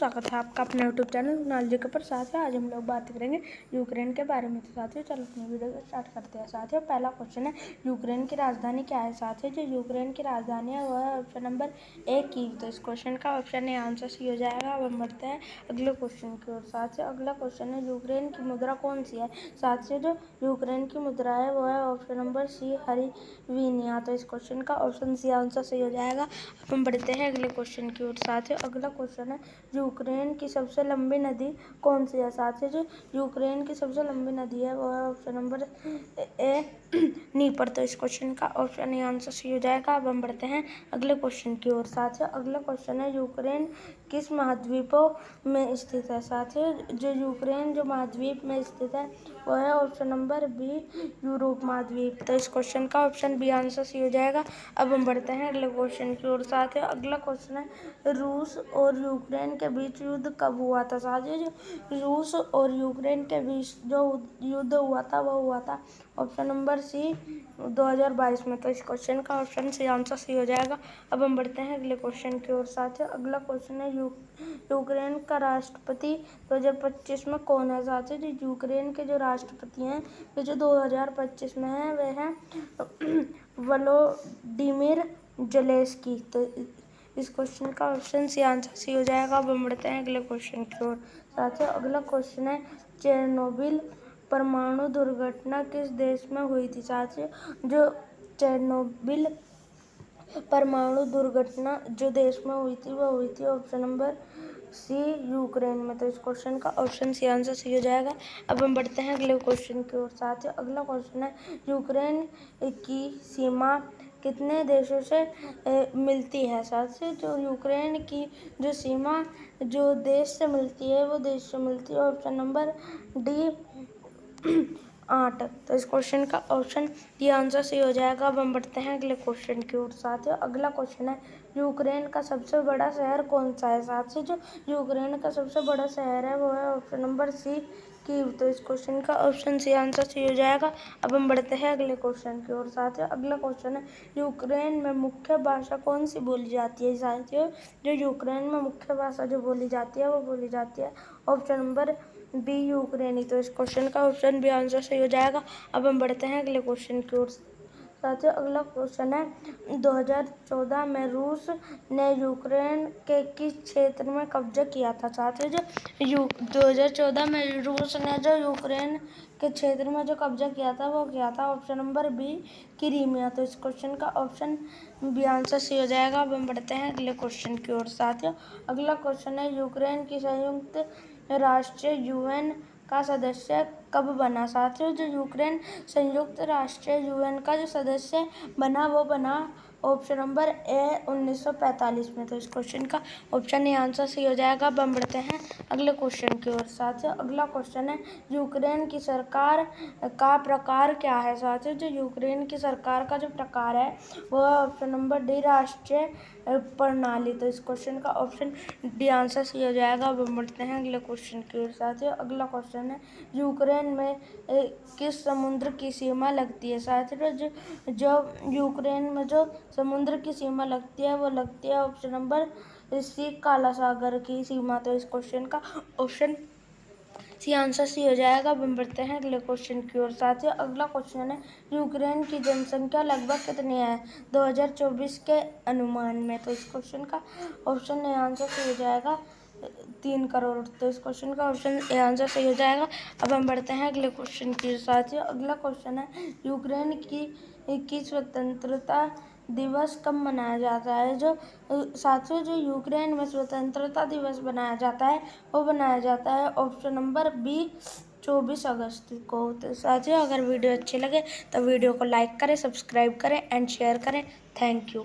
स्वागत है आपका अपने यूट्यूब चैनल नॉलेज के पर। साथियों आज हम लोग बात करेंगे यूक्रेन के बारे में। तो साथियों चलो अपनी वीडियो को स्टार्ट करते हैं। साथियों पहला क्वेश्चन है, यूक्रेन की राजधानी क्या है। साथियों जो यूक्रेन की राजधानी है वह है ऑप्शन नंबर ए कीव। तो इस क्वेश्चन का ऑप्शन ए आंसर सी हो जाएगा। अब हम बढ़ते हैं अगले क्वेश्चन की ओर। साथियों अगला क्वेश्चन है, यूक्रेन की मुद्रा कौन सी है। साथियों जो यूक्रेन की मुद्रा है वह है ऑप्शन नंबर सी हरिवीनिया। तो इस क्वेश्चन का ऑप्शन सी आंसर सही हो जाएगा। अब हम बढ़ते हैं अगले क्वेश्चन की ओर। साथियों अगला क्वेश्चन है, यूक्रेन की सबसे लंबी नदी कौन सी है। साथियों जो यूक्रेन की सबसे लंबी नदी है वो है ऑप्शन नंबर ए नीपर। तो इस क्वेश्चन का ऑप्शन ए आंसर सी हो जाएगा। अब हम बढ़ते हैं अगले क्वेश्चन की ओर। साथियों अगला क्वेश्चन है, यूक्रेन किस महाद्वीपों में स्थित है। साथियों जो यूक्रेन जो महाद्वीप में स्थित है वह है ऑप्शन नंबर बी यूरोप महाद्वीप। तो इस क्वेश्चन का ऑप्शन बी आंसर सी हो जाएगा। अब हम बढ़ते हैं अगले क्वेश्चन की ओर। साथियों अगला क्वेश्चन है, रूस और यूक्रेन के बीच युद्ध कब हुआ था। साथियों जो रूस और यूक्रेन के बीच जो युद्ध हुआ था वह हुआ था ऑप्शन नंबर सी 2022 में। तो इस क्वेश्चन का ऑप्शन सी आंसर सी हो जाएगा। अब हम बढ़ते हैं अगले क्वेश्चन की ओर। साथियों अगला क्वेश्चन है, यूक्रेन का राष्ट्रपति 2025 में कौन है। साथियों जो यूक्रेन के जो राष्ट्रपति हैं वे जो 2025 में हैं वे हैं वोलोडिमिर ज़ेलेंस्की। तो इस क्वेश्चन का ऑप्शन सी आंसर सी हो जाएगा। अब हम बढ़ते हैं अगले क्वेश्चन की ओर। साथियों अगला क्वेश्चन है, चेरनोबिल परमाणु दुर्घटना किस देश में हुई थी। साथियों जो चेरनोबिल परमाणु दुर्घटना जो देश में हुई थी वह हुई थी ऑप्शन नंबर सी यूक्रेन में। तो इस क्वेश्चन का ऑप्शन सी आंसर सी हो जाएगा। अब हम बढ़ते हैं अगले क्वेश्चन की ओर। साथियों अगला क्वेश्चन है, यूक्रेन की सीमा कितने देशों से मिलती है। साथियों जो यूक्रेन की जो सीमा जो देश से मिलती है वो देश से मिलती है ऑप्शन नंबर डी 8। तो इस क्वेश्चन का ऑप्शन डी आंसर सही हो जाएगा। अब हम बढ़ते हैं अगले क्वेश्चन की ओर। साथियों अगला क्वेश्चन है, यूक्रेन का सबसे बड़ा शहर कौन सा है। साथियों जो यूक्रेन का सबसे बड़ा शहर है वो है ऑप्शन नंबर सी कीव। तो इस क्वेश्चन का ऑप्शन सी आंसर सही हो जाएगा। अब हम बढ़ते हैं अगले क्वेश्चन की ओर। साथियों अगला क्वेश्चन है, यूक्रेन में मुख्य भाषा कौन सी बोली जाती है। साथियों जो यूक्रेन में मुख्य भाषा जो बोली जाती है वो बोली जाती है ऑप्शन नंबर बी यूक्रेनी। तो इस क्वेश्चन का ऑप्शन बी आंसर सही हो जाएगा। अब हम बढ़ते हैं अगले क्वेश्चन की ओर। साथियों अगला क्वेश्चन है, 2014 में रूस ने यूक्रेन के किस क्षेत्र में कब्जा किया था। साथियों जो 2014 में रूस ने जो यूक्रेन के क्षेत्र में जो कब्जा किया था वो किया था ऑप्शन नंबर बी क्रीमिया। तो इस क्वेश्चन का ऑप्शन बी आंसर सी हो जाएगा। अब हम बढ़ते हैं अगले क्वेश्चन की ओर। साथियों अगला क्वेश्चन है, यूक्रेन की संयुक्त राष्ट्र यूएन का सदस्य कब बना। साथियों जो यूक्रेन संयुक्त राष्ट्र यूएन का जो सदस्य बना वो बना ऑप्शन नंबर ए 1945 में। तो इस क्वेश्चन का ऑप्शन ए आंसर सही हो जाएगा। अब हम बढ़ते हैं अगले क्वेश्चन की ओर। साथियों अगला क्वेश्चन है, यूक्रेन की सरकार का प्रकार क्या है। साथियों जो यूक्रेन की सरकार का जो प्रकार है वह ऑप्शन नंबर डी राष्ट्रीय प्रणाली। तो इस क्वेश्चन का ऑप्शन डी आंसर सही हो जाएगा। अब हम बढ़ते हैं अगले क्वेश्चन की ओर। साथियों अगला क्वेश्चन है, यूक्रेन में किस समुद्र की सीमा लगती है। साथियों जो यूक्रेन में जो समुद्र की सीमा लगती है वो लगती है ऑप्शन नंबर सी काला सागर की सीमा। तो इस क्वेश्चन का ऑप्शन सी आंसर सी हो जाएगा। अब हम बढ़ते हैं अगले क्वेश्चन की ओर। साथियों अगला क्वेश्चन है, यूक्रेन की जनसंख्या लगभग कितनी है 2024 के अनुमान में। तो इस क्वेश्चन का ऑप्शन ए आंसर सही हो जाएगा 3 करोड़। तो इस क्वेश्चन का ऑप्शन ए आंसर सही हो जाएगा। अब हम बढ़ते हैं अगले क्वेश्चन की। साथियों अगला क्वेश्चन है, यूक्रेन की स्वतंत्रता दिवस कब मनाया जाता है। जो साथियों जो यूक्रेन में स्वतंत्रता दिवस बनाया जाता है वो बनाया जाता है ऑप्शन नंबर बी 24 अगस्त को। तो साथियों अगर वीडियो अच्छी लगे तो वीडियो को लाइक करें, सब्सक्राइब करें एंड शेयर करें। Thank you.